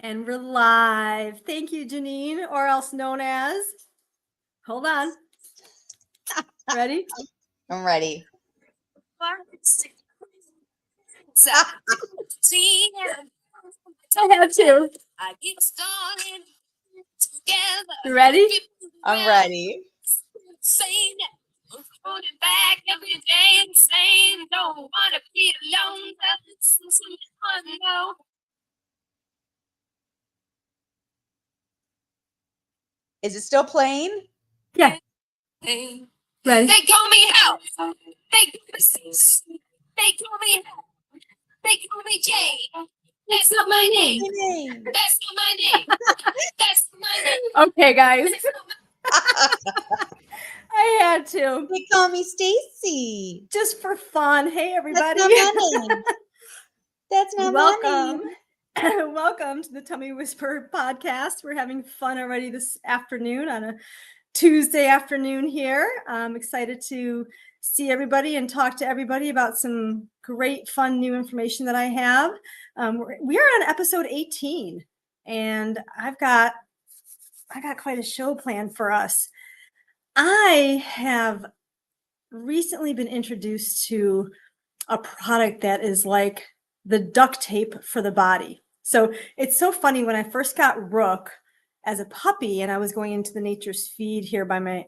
And we're live. Thank you, Janine, or else known as. Hold on. Ready? I'm ready. I have to. You ready? I'm ready. Back every day and saying don't want to be alone. Is it still playing? Yeah. Ready? Ready? They call me Hell. They call me Hell. They call me Jay. That's not my name. That's not my name. That's not my name. Okay, guys. I had to. They call me Stacy. Just for fun. Hey, everybody. That's not my name. That's not my Welcome. name. Welcome to the Tummy Whisper podcast. We're having fun already this afternoon on a Tuesday afternoon here. I'm excited to see everybody and talk to everybody about some great, fun new information that I have. We are on episode 18, and I've got quite a show planned for us. I have recently been introduced to a product that is like the duct tape for the body. So it's so funny. When I first got Rook as a puppy and I was going into the nature's feed here by my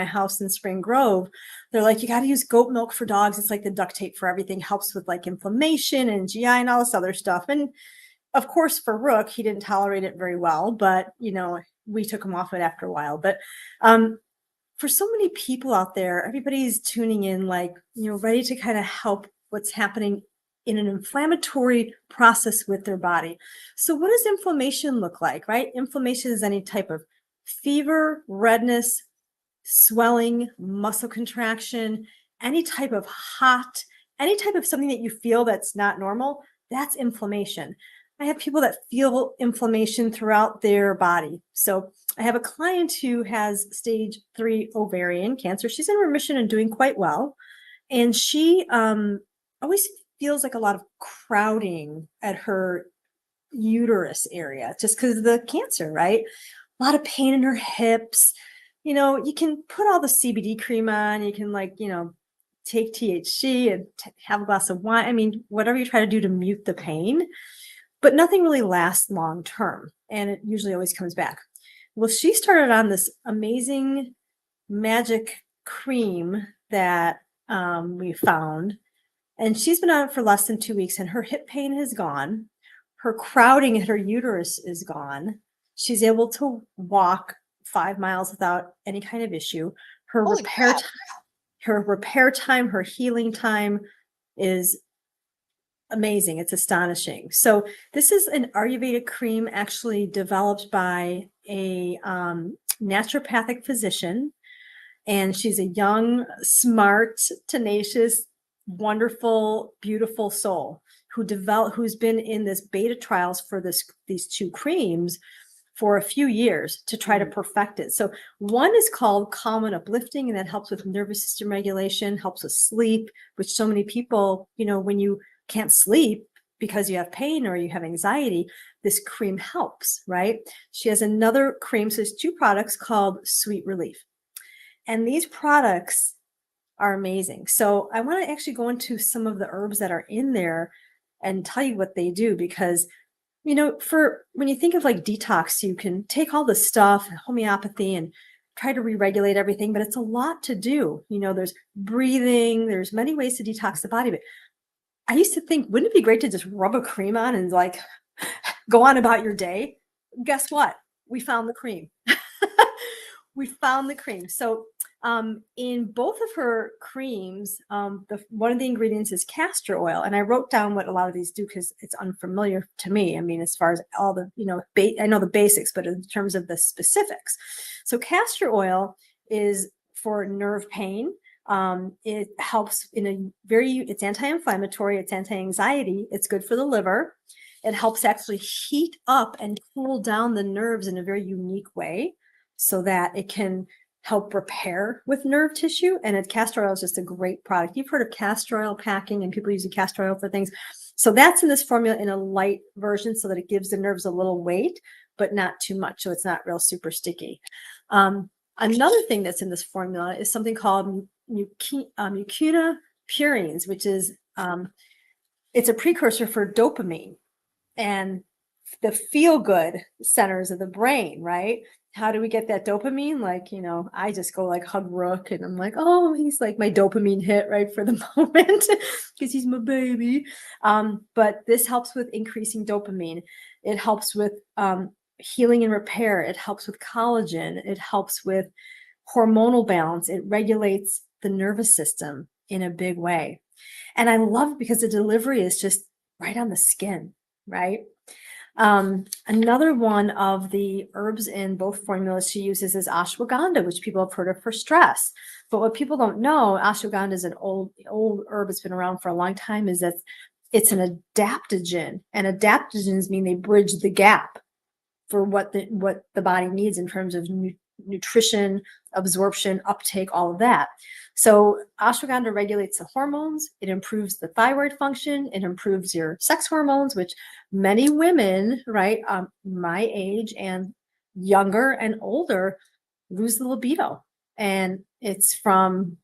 house in Spring Grove, they're like, you got to use goat milk for dogs. It's like the duct tape for everything, helps with like inflammation and GI and all this other stuff. And of course, for Rook, he didn't tolerate it very well, but we took him off it after a while. But for so many people out there, everybody's tuning in, like, ready to kind of help what's happening in an inflammatory process with their body. So what does inflammation look like, right? Inflammation is any type of fever, redness, swelling, muscle contraction, any type of hot, any type of something that you feel that's not normal. That's inflammation. I have people that feel inflammation throughout their body. So I have a client who has stage 3 ovarian cancer. She's in remission and doing quite well. And she always feels like a lot of crowding at her uterus area, just because of the cancer, right? A lot of pain in her hips. You can put all the CBD cream on, you can take THC and have a glass of wine. I mean, whatever you try to do to mute the pain, but nothing really lasts long term. And it usually always comes back. Well, she started on this amazing magic cream that we found, and she's been on it for less than 2 weeks, and her hip pain has gone. Her crowding at her uterus is gone. She's able to walk 5 miles without any kind of issue. Her repair time, her healing time is amazing. It's astonishing. So this is an Ayurvedic cream actually developed by a naturopathic physician. And she's a young, smart, tenacious, wonderful, beautiful soul who's been in this beta trials for these 2 creams for a few years to try to perfect it. So one is called Calm and Uplifting, and that helps with nervous system regulation, helps with sleep, which so many people, when you can't sleep because you have pain or you have anxiety, this cream helps, right? She has another cream, so there's 2 products called Sweet Relief. And these products are amazing. So I want to actually go into some of the herbs that are in there and tell you what they do, because, for when you think of like detox, you can take all the stuff, homeopathy, and try to re-regulate everything, but it's a lot to do. There's breathing, there's many ways to detox the body. But I used to think, wouldn't it be great to just rub a cream on and like go on about your day? Guess what? We found the cream. We found the cream. So in both of her creams, one of the ingredients is castor oil. And I wrote down what a lot of these do because it's unfamiliar to me. I mean, as far as all the, I know the basics, but in terms of the specifics. So castor oil is for nerve pain. It helps it's anti-inflammatory, it's anti-anxiety, it's good for the liver. It helps actually heat up and cool down the nerves in a very unique way, so that it can help repair with nerve tissue. And castor oil is just a great product. You've heard of castor oil packing and people using castor oil for things. So that's in this formula in a light version so that it gives the nerves a little weight, but not too much. So it's not real super sticky. Another thing that's in this formula is something called mucuna purines, which is, it's a precursor for dopamine and the feel-good centers of the brain, right? How do we get that dopamine? Like, I just go like hug Rook and I'm like, oh, he's like my dopamine hit right for the moment because he's my baby. But this helps with increasing dopamine. It helps with healing and repair. It helps with collagen. It helps with hormonal balance. It regulates the nervous system in a big way. And I love it because the delivery is just right on the skin, right? Another one of the herbs in both formulas she uses is ashwagandha, which people have heard of for stress. But what people don't know, ashwagandha is an old herb that's been around for a long time, is that it's an adaptogen. And adaptogens mean they bridge the gap for what the body needs in terms of nutrition, absorption, uptake, all of that. So ashwagandha regulates the hormones. It improves the thyroid function. It improves your sex hormones, which many women, right, my age and younger and older, lose the libido. And it's the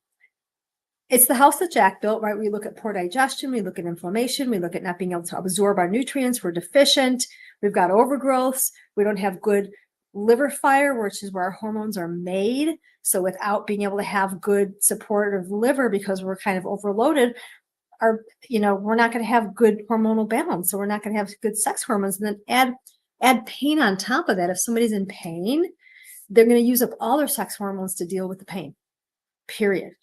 house that Jack built, right? We look at poor digestion. We look at inflammation. We look at not being able to absorb our nutrients. We're deficient. We've got overgrowths. We don't have good liver fire, which is where our hormones are made. So without being able to have good supportive liver because we're kind of overloaded, we're not going to have good hormonal balance. So we're not going to have good sex hormones. And then add pain on top of that. If somebody's in pain, they're going to use up all their sex hormones to deal with the pain, period.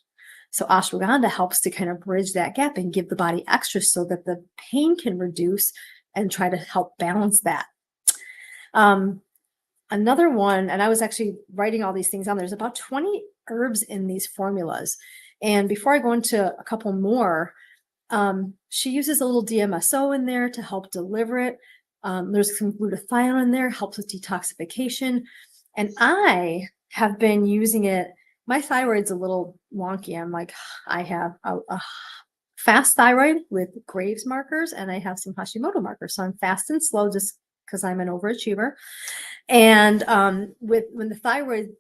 So ashwagandha helps to kind of bridge that gap and give the body extra so that the pain can reduce and try to help balance that. Another one, and I was actually writing all these things down. There's about 20 herbs in these formulas. And before I go into a couple more, she uses a little DMSO in there to help deliver it. There's some glutathione in there, helps with detoxification. And I have been using it. My thyroid's a little wonky. I have a fast thyroid with Graves markers, and I have some Hashimoto markers. So I'm fast and slow just because I'm an overachiever. And when the thyroid,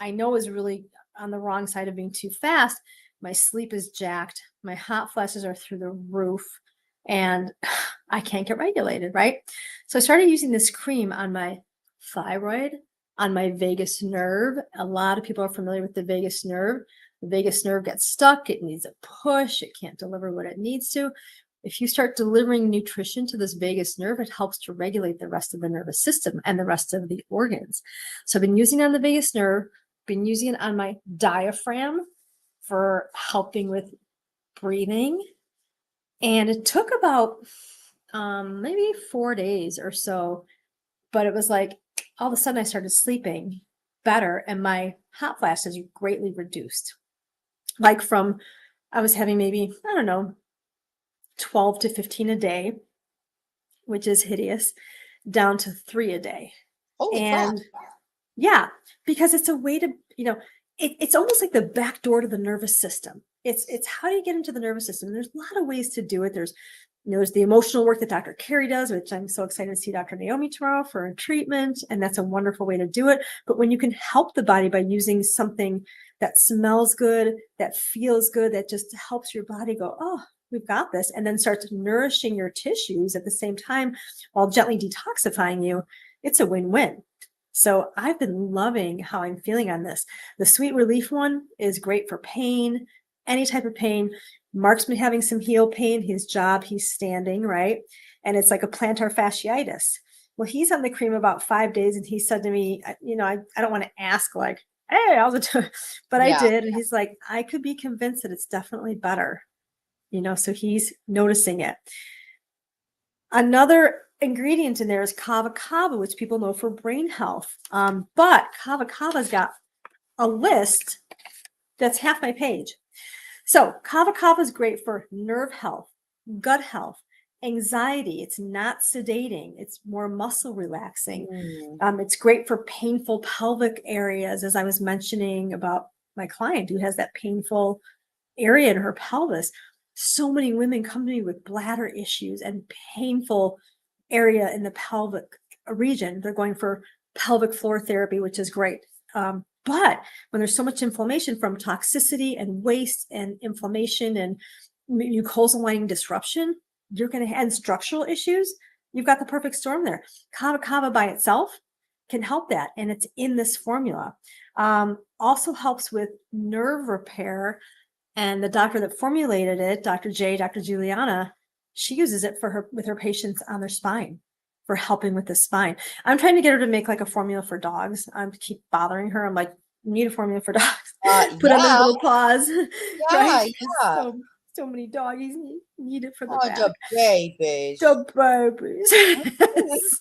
I know, is really on the wrong side of being too fast, my sleep is jacked. My hot flashes are through the roof, and I can't get regulated, right? So I started using this cream on my thyroid, on my vagus nerve. A lot of people are familiar with the vagus nerve. The vagus nerve gets stuck. It needs a push. It can't deliver what it needs to. If you start delivering nutrition to this vagus nerve, it helps to regulate the rest of the nervous system and the rest of the organs. So I've been using it on the vagus nerve, been using it on my diaphragm for helping with breathing. And it took about maybe 4 days or so, but it was like all of a sudden I started sleeping better and my hot flashes greatly reduced. Like I was having maybe, 12 to 15 a day, which is hideous, down to 3 a day. Holy and crap. Yeah, because it's a way to, it's almost like the back door to the nervous system. It's how do you get into the nervous system? There's a lot of ways to do it. There's the emotional work that Dr. Carey does, which I'm so excited to see Dr. Naomi tomorrow for a treatment. And that's a wonderful way to do it. But when you can help the body by using something that smells good, that feels good, that just helps your body go, oh, we've got this, and then starts nourishing your tissues at the same time while gently detoxifying you, it's a win-win. So I've been loving how I'm feeling on this. The Sweet Relief one is great for pain, any type of pain. Mark's been having some heel pain. His job, he's standing, right? And it's like a plantar fasciitis. Well, he's on the cream about 5 days, and he said to me, I don't want to ask like, hey, how's it doing? But I did. And he's like, I could be convinced that it's definitely better. So he's noticing it. Another ingredient in there is Kava, which people know for brain health. But Kava's got a list that's half my page. So Kava is great for nerve health, gut health, anxiety. It's not sedating. It's more muscle relaxing. Mm. It's great for painful pelvic areas, as I was mentioning about my client who has that painful area in her pelvis. So many women come to me with bladder issues and painful area in the pelvic region. They're going for pelvic floor therapy, which is great. But when there's so much inflammation from toxicity and waste and inflammation and mucosal lining disruption, you're going to have structural issues. You've got the perfect storm there. Kava by itself can help that. And it's in this formula. Also helps with nerve repair. And the doctor that formulated it, Dr. Juliana, she uses it with her patients on their spine for helping with the spine. I'm trying to get her to make like a formula for dogs. I keep bothering her. I'm like, you need a formula for dogs. Put them in little paws. Yeah, Right? yeah. So many doggies need it for the Oh, back. the babies. The babies.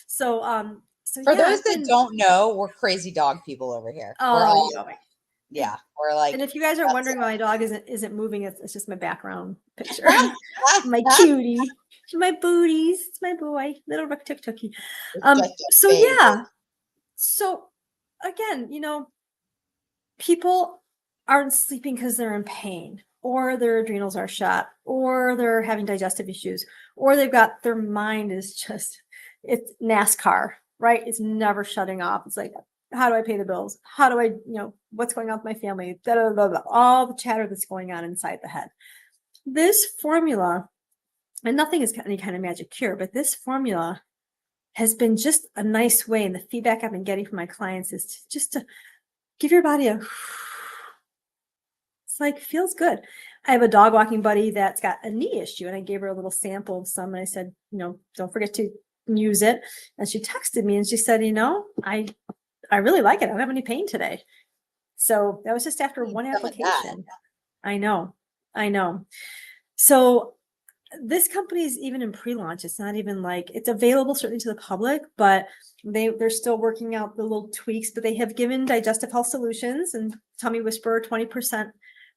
So For yeah, those that don't know, we're crazy dog people over here. Yeah. We're like, And if you guys are wondering why my dog isn't moving, it's just my background picture. My cutie, my booties. It's my boy, little tuk-tuky. So yeah. So again, people aren't sleeping because they're in pain, or their adrenals are shot, or they're having digestive issues, or their mind is just, it's NASCAR, right? It's never shutting off. It's like, how do I pay the bills? How do I, what's going on with my family? Da, da, da, da, all the chatter that's going on inside the head. This formula, and nothing is any kind of magic cure, but this formula has been just a nice way. And the feedback I've been getting from my clients is to give your body it's like, feels good. I have a dog walking buddy that's got a knee issue, and I gave her a little sample of some, and I said, don't forget to use it. And she texted me and she said, I really like it. I don't have any pain today. So that was just after one application. I know. So this company is even in pre-launch. It's not even like it's available certainly to the public, but they're still working out the little tweaks. But they have given Digestive Health Solutions and Tummy Whisperer 20%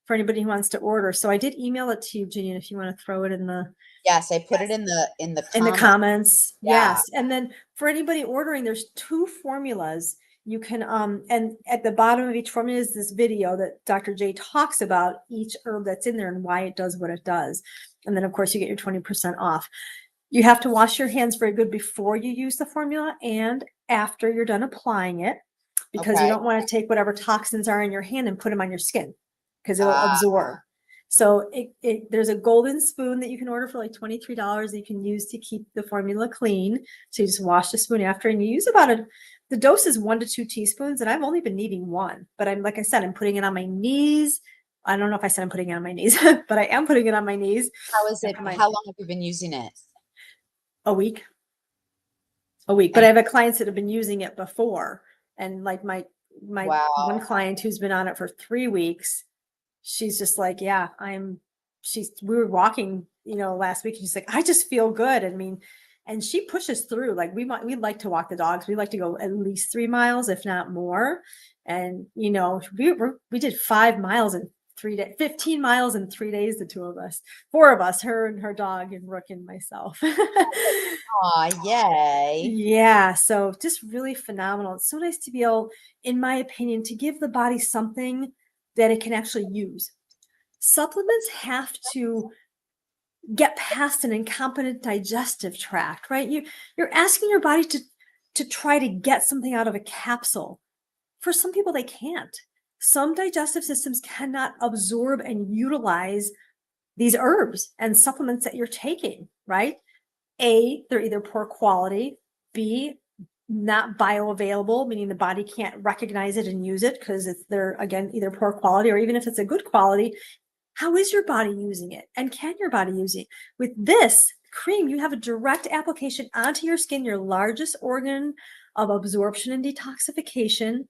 for anybody who wants to order. So I did email it to you, Jillian, if you want to throw it in the. Yes, I put it in the comments. Yeah. Yes. And then for anybody ordering, there's 2 formulas. You can, and at the bottom of each formula is this video that Dr. J talks about each herb that's in there and why it does what it does. And then of course you get your 20% off. You have to wash your hands very good before you use the formula and after you're done applying it, because you don't want to take whatever toxins are in your hand and put them on your skin because it'll absorb. So there's a golden spoon that you can order for like $23 that you can use to keep the formula clean. So you just wash the spoon after, and you use the dose is 1 to 2 teaspoons, and I've only been needing 1. But I'm putting it on my knees. I don't know if I said I'm putting it on my knees, but I am putting it on my knees. How is it? How long have you been using it? A week. But I have clients that have been using it before, and like my one client who's been on it for 3 weeks. She's just like, yeah, we were walking, last week. And she's like, I just feel good. I mean, and she pushes through. Like we like to walk the dogs. We like to go at least 3 miles, if not more. And, we did 5 miles in 3 days, 15 miles in 3 days, the 2 of us, 4 of us, her and her dog and Rook and myself. Aw, yay. Yeah. So just really phenomenal. It's so nice to be able, in my opinion, to give the body something that it can actually use. Supplements have to get past an incompetent digestive tract, right? You're asking your body to try to get something out of a capsule. For some people, they can't. Some digestive systems cannot absorb and utilize these herbs and supplements that you're taking, right? A, they're either poor quality. B, not bioavailable, meaning the body can't recognize it and use it because they're, again, either poor quality, or even if it's a good quality, how is your body using it? And can your body use it? With this cream, you have a direct application onto your skin, your largest organ of absorption and detoxification,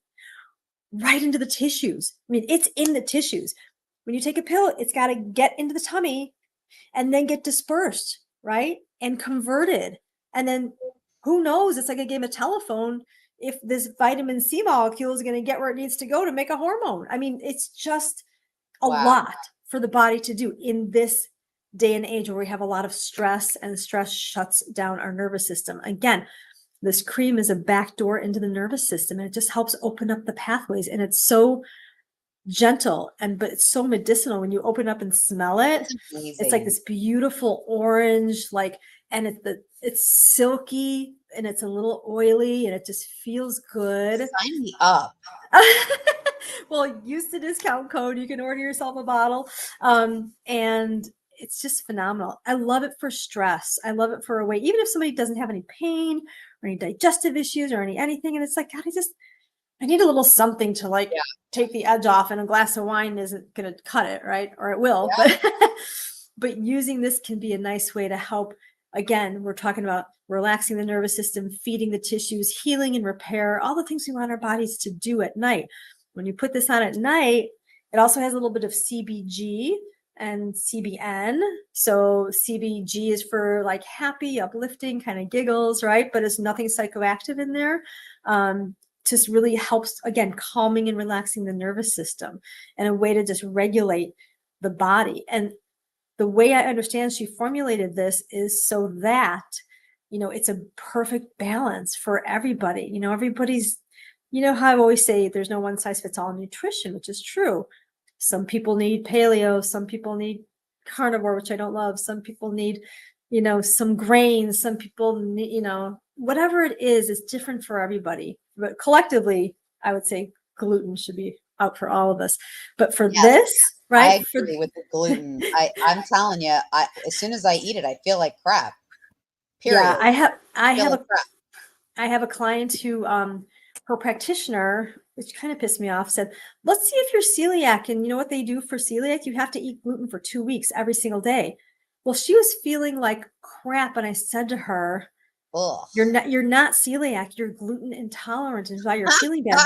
right into the tissues. I mean, it's in the tissues. When you take a pill, it's got to get into the tummy and then get dispersed, right? And converted. And then who knows? It's like a game of telephone if this vitamin C molecule is going to get where it needs to go to make a hormone. I mean, it's just a lot for the body to do in this day and age where we have a lot of stress, and stress shuts down our nervous system. Again, this cream is a backdoor into the nervous system, and it just helps open up the pathways. And it's so gentle, but it's so medicinal. When you open up and smell it, it's like this beautiful orange, and it's silky, and it's a little oily, and it just feels good. Sign me up. Well, use the discount code. You can order yourself a bottle. And it's just phenomenal. I love it for stress. I love it for a way, even if somebody doesn't have any pain or any digestive issues or anything. And it's like, God, I need a little something to take the edge off, and a glass of wine isn't going to cut it, right? Or it will, but using this can be a nice way to help. Again, we're talking about relaxing the nervous system, feeding the tissues, healing and repair, all the things we want our bodies to do at night. When you put this on at night, it also has a little bit of CBG and CBN. So CBG is for happy, uplifting kind of giggles, right? But it's nothing psychoactive in there. Just really helps, again, calming and relaxing the nervous system, and a way to just regulate the body. And the way I understand she formulated this is so that, it's a perfect balance for everybody. Everybody's, how I always say there's no one size fits all in nutrition, which is true. Some people need paleo, some people need carnivore, which I don't love. Some people need, some grains, some people need, whatever it is, it's different for everybody. But collectively, I would say gluten should be out for all of us. But for this, right? I agree with the gluten. I'm telling you, as soon as I eat it, I feel like crap. Period. Yeah, I have a client who, her practitioner, which kind of pissed me off, said, let's see if you're celiac. And you know what they do for celiac? You have to eat gluten for 2 weeks every single day. Well, she was feeling like crap. And I said to her, ugh, you're not celiac, you're gluten intolerant, and why you're feeling bad.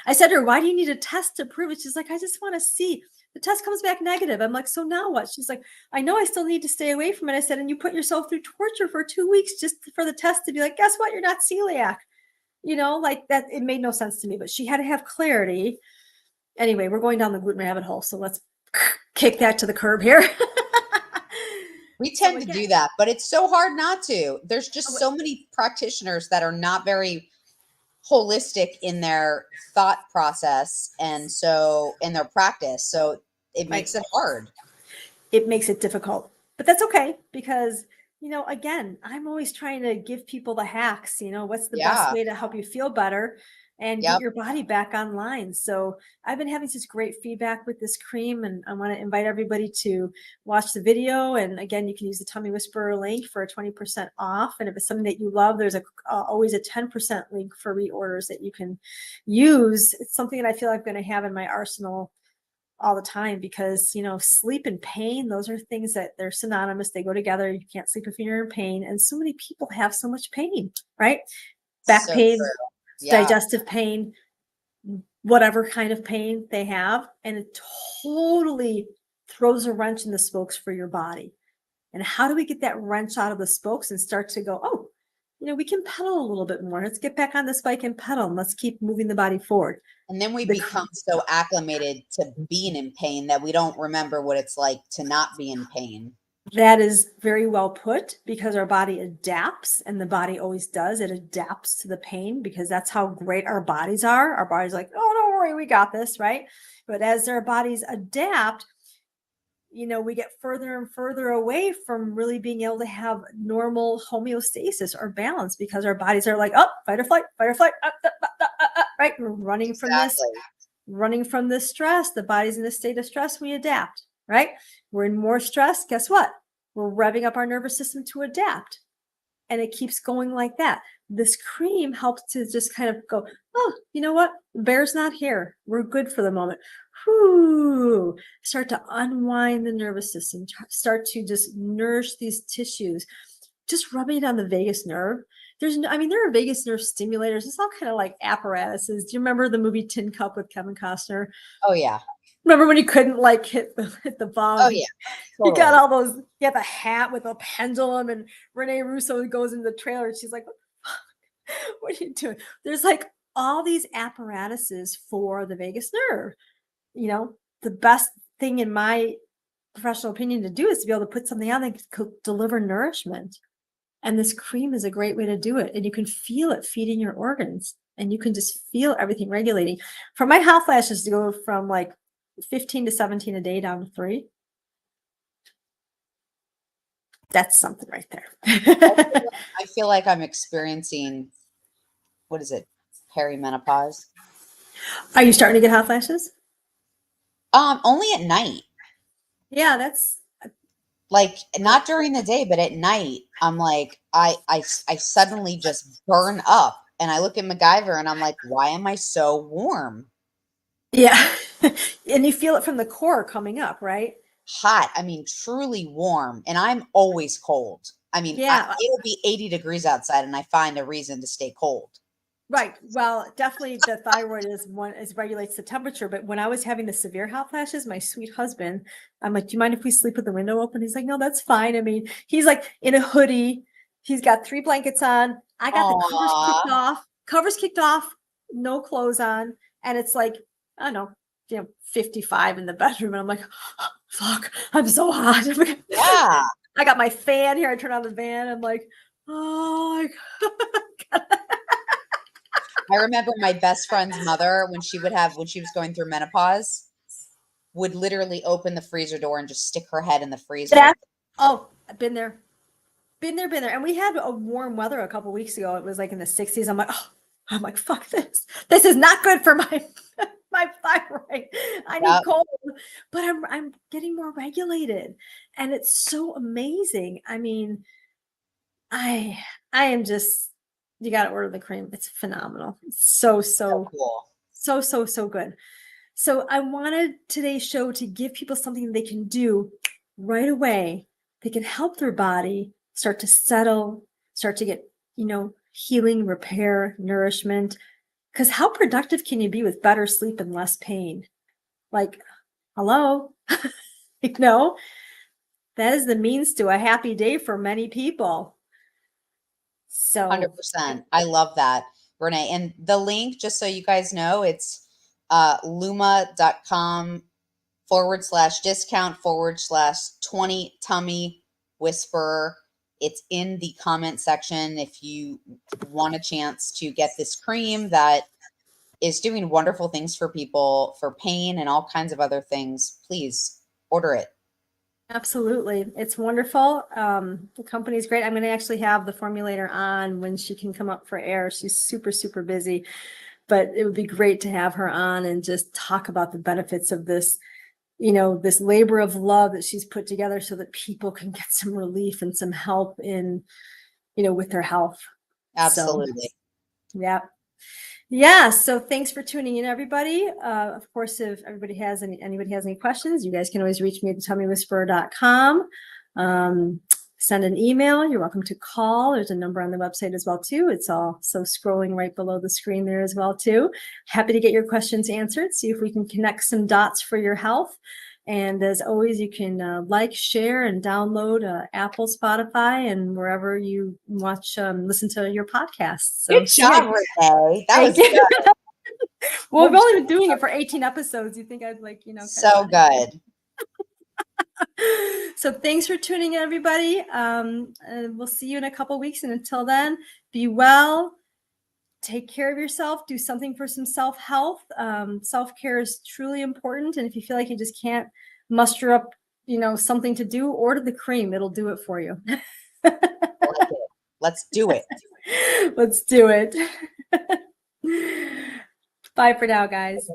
I said to her, why do you need a test to prove it? She's like, I just want to see. The test comes back negative. I'm like, so now what? She's like, I know I still need to stay away from it. I said, and you put yourself through torture for 2 weeks just for the test to be like, guess what? You're not celiac. That. It made no sense to me, but she had to have clarity. Anyway, we're going down the gluten rabbit hole. So let's kick that to the curb here. We tend to do that, but it's so hard not to. There's just so many practitioners that are not very holistic in their thought process, and so in their practice. So it makes it hard. It makes it difficult, but that's okay, because again, I'm always trying to give people the hacks. What's the best way to help you feel better and get your body back online. So I've been having such great feedback with this cream, and I want to invite everybody to watch the video. And again, you can use the Tummy Whisperer link for a 20% off. And if it's something that you love, there's always a 10% link for reorders that you can use. It's something that I feel like I'm going to have in my arsenal all the time, because sleep and pain, those are things that they're synonymous. They go together. You can't sleep if you're in pain, and so many people have so much pain, right? Back pain, digestive pain, whatever kind of pain they have, and it totally throws a wrench in the spokes for your body. And how do we get that wrench out of the spokes and start to go, oh, we can pedal a little bit more. Let's get back on this bike and pedal, and let's keep moving the body forward. And then we become so acclimated to being in pain that we don't remember what it's like to not be in pain. That is very well put, because our body adapts, and the body always does. It adapts to the pain, because that's how great our bodies are. Our body's like, oh, don't worry, we got this, right? But as our bodies adapt, we get further and further away from really being able to have normal homeostasis or balance, because our bodies are like, oh, fight or flight, right? We're running from this stress. The body's in a state of stress. We adapt, right? We're in more stress. Guess what? We're revving up our nervous system to adapt. And it keeps going like that. This cream helps to just kind of go, oh, you know what? The bear's not here. We're good for the moment. Whew. Start to unwind the nervous system. Start to just nourish these tissues. Just rubbing it on the vagus nerve. There are vagus nerve stimulators. It's all kind of like apparatuses. Do you remember the movie Tin Cup with Kevin Costner? Oh, yeah. Remember when you couldn't hit the ball? Oh, yeah. Totally. You got all those, you have a hat with a pendulum, and Renee Russo goes into the trailer, and she's like, what are you doing? There's all these apparatuses for the vagus nerve. The best thing in my professional opinion to do is to be able to put something on that could deliver nourishment. And this cream is a great way to do it. And you can feel it feeding your organs, and you can just feel everything regulating. For my hot flashes to go from like 15 to 17 a day down to 3, that's something right there. I feel like I'm experiencing, what is it, perimenopause? Are you starting to get hot flashes? Only at night. Yeah, that's Like not during the day, but at night, I'm like, I suddenly just burn up, and I look at MacGyver, and I'm like, why am I so warm? yeah. And you feel it from the core coming up, right? Hot. I mean, truly warm, and I'm always cold. I mean, Yeah. it'll be 80 degrees outside, and I find a reason to stay cold. Right. Well, definitely the thyroid regulates the temperature. But when I was having the severe hot flashes, my sweet husband, I'm like, do you mind if we sleep with the window open? He's like, no, that's fine. I mean, he's like in a hoodie. He's got 3 blankets on. I got the covers kicked off, no clothes on. And it's like, I don't know, 55 in the bedroom. And I'm like, oh, fuck, I'm so hot. Yeah. I got my fan here. I turn on the fan. I'm like, oh my God. I remember my best friend's mother, when she was going through menopause, would literally open the freezer door and just stick her head in the freezer. Oh, I've been there. Been there. And we had a warm weather a couple weeks ago. It was like in the 60s. I'm like, fuck this. This is not good for my my thyroid. I need cold. But I'm getting more regulated. And it's so amazing. I mean, I am just, you got to order the cream. It's phenomenal. It's so cool. So good. So I wanted today's show to give people something they can do right away. They can help their body start to settle, start to get, healing, repair, nourishment. Because how productive can you be with better sleep and less pain? Like, hello, that is the means to a happy day for many people. So 100%. I love that, Renee. And the link, just so you guys know, it's luma.com/discount/20 tummy whisperer. It's in the comment section. If you want a chance to get this cream that is doing wonderful things for people for pain and all kinds of other things, please order it. Absolutely. It's wonderful. The company's great. I'm going to actually have the formulator on when she can come up for air. She's super, super busy, but it would be great to have her on and just talk about the benefits of this, this labor of love that she's put together so that people can get some relief and some help in, with their health. Absolutely. So, yeah. Yeah. So thanks for tuning in, everybody. Of course, if anybody has any questions, you guys can always reach me at tummywhisperer.com. Send an email. You're welcome to call. There's a number on the website as well, too. It's also scrolling right below the screen there as well, too. Happy to get your questions answered. See if we can connect some dots for your health. And as always, you can like, share, and download Apple, Spotify, and wherever you listen to your podcasts. So, good job, Renee. That was good. Well, we've only been doing it for 18 episodes. You think I'd so good. So thanks for tuning in, everybody. We'll see you in a couple weeks. And until then, be well. Take care of yourself. Do something for some self-health. Self-care is truly important. And if you feel like you just can't muster up, something to do, order the cream. It'll do it for you. I like it. Let's do it. Let's do it. Bye for now, guys.